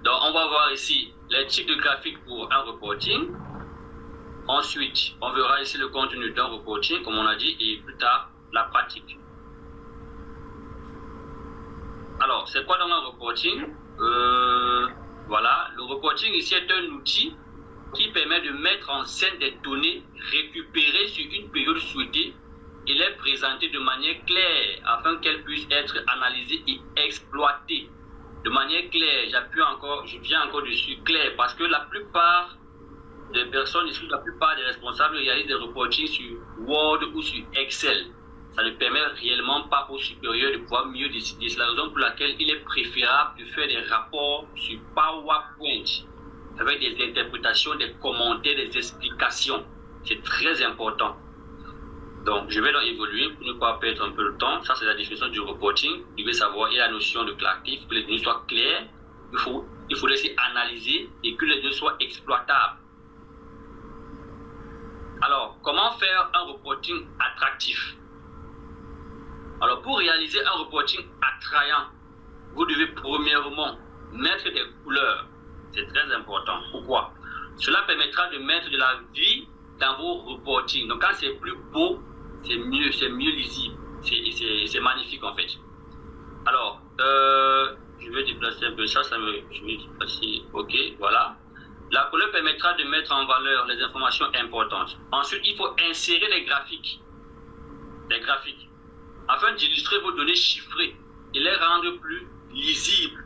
Donc, on va voir ici les types de graphiques pour un reporting. Ensuite, on verra ici le contenu d'un reporting, comme on a dit, et plus tard, la pratique. Alors, c'est quoi dans un reporting? Voilà, le reporting ici est un outil qui permet de mettre en scène des données récupérées sur une période souhaitée et les présenter de manière claire afin qu'elles puissent être analysées et exploitées. De manière claire, je viens encore dessus, clair, parce que la plupart des personnes ici, la plupart des responsables réalisent des reportings sur Word ou sur Excel. Ça ne permet réellement pas aux supérieurs de pouvoir mieux décider. C'est la raison pour laquelle il est préférable de faire des rapports sur PowerPoint avec des interprétations, des commentaires, des explications. C'est très important. Donc, je vais donc évoluer pour ne pas perdre un peu le temps. Ça, c'est la définition du reporting. Vous devez savoir, il y a la notion de clarté, que les données soient claires. Il faut laisser analyser et que les données soient exploitables. Alors, comment faire un reporting attractif? Alors, pour réaliser un reporting attrayant, vous devez premièrement mettre des couleurs. C'est très important. Pourquoi? Cela permettra de mettre de la vie dans vos reportings. Donc, quand c'est plus beau, c'est mieux lisible. C'est magnifique en fait. Alors, je vais déplacer un peu ça, je vais déplacer, ok, voilà. La couleur permettra de mettre en valeur les informations importantes. Ensuite, il faut insérer les graphiques. Afin d'illustrer vos données chiffrées et les rendre plus lisibles.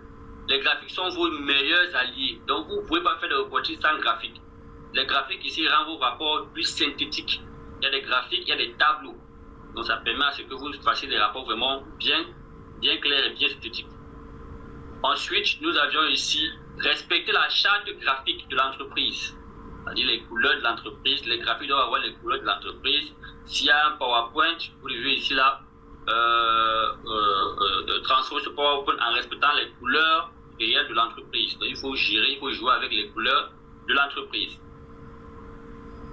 Les graphiques sont vos meilleurs alliés. Donc, vous ne pouvez pas faire de reporting sans graphiques. Les graphiques ici rendent vos rapports plus synthétiques. Il y a des graphiques, il y a des tableaux. Donc, ça permet à ce que vous fassiez des rapports vraiment bien clairs et bien synthétiques. Ensuite, nous avions ici respecter la charte graphique de l'entreprise. C'est-à-dire les couleurs de l'entreprise. Les graphiques doivent avoir les couleurs de l'entreprise. S'il y a un PowerPoint, vous devez ici là transformer ce PowerPoint en respectant les couleurs réelles de l'entreprise. Donc, il faut gérer, il faut jouer avec les couleurs de l'entreprise.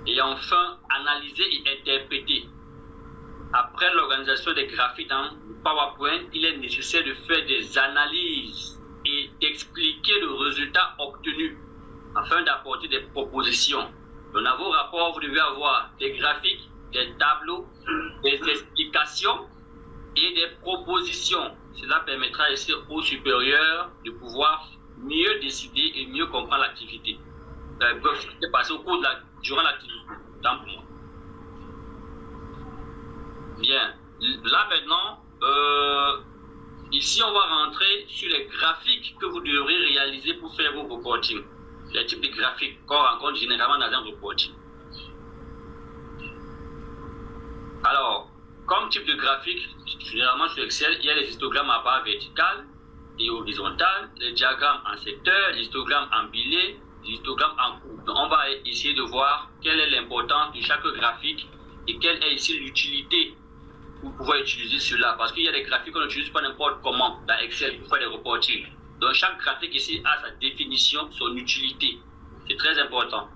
Et enfin, analyser et interpréter. Après l'organisation des graphiques dans le PowerPoint, il est nécessaire de faire des analyses et d'expliquer le résultat obtenu afin d'apporter des propositions. Dans vos rapports, vous devez avoir des graphiques, des tableaux, des explications et des propositions. Cela permettra ici aux supérieurs de pouvoir mieux décider et mieux comprendre l'activité. C'est passé au cours durant l'activité. Tant pour moi. Bien. Là maintenant, ici on va rentrer sur les graphiques que vous devrez réaliser pour faire vos reporting. Les types de graphiques qu'on rencontre généralement dans un reporting. Alors, comme type de graphique, généralement sur Excel, il y a les histogrammes à barre verticale et horizontale, les diagrammes en secteur, les histogrammes en billet, les histogrammes en courbe. Donc, on va essayer de voir quelle est l'importance de chaque graphique et quelle est ici l'utilité pour pouvoir utiliser cela. Parce qu'il y a des graphiques qu'on n'utilise pas n'importe comment dans Excel pour faire des reporting. Donc, chaque graphique ici a sa définition, son utilité. C'est très important.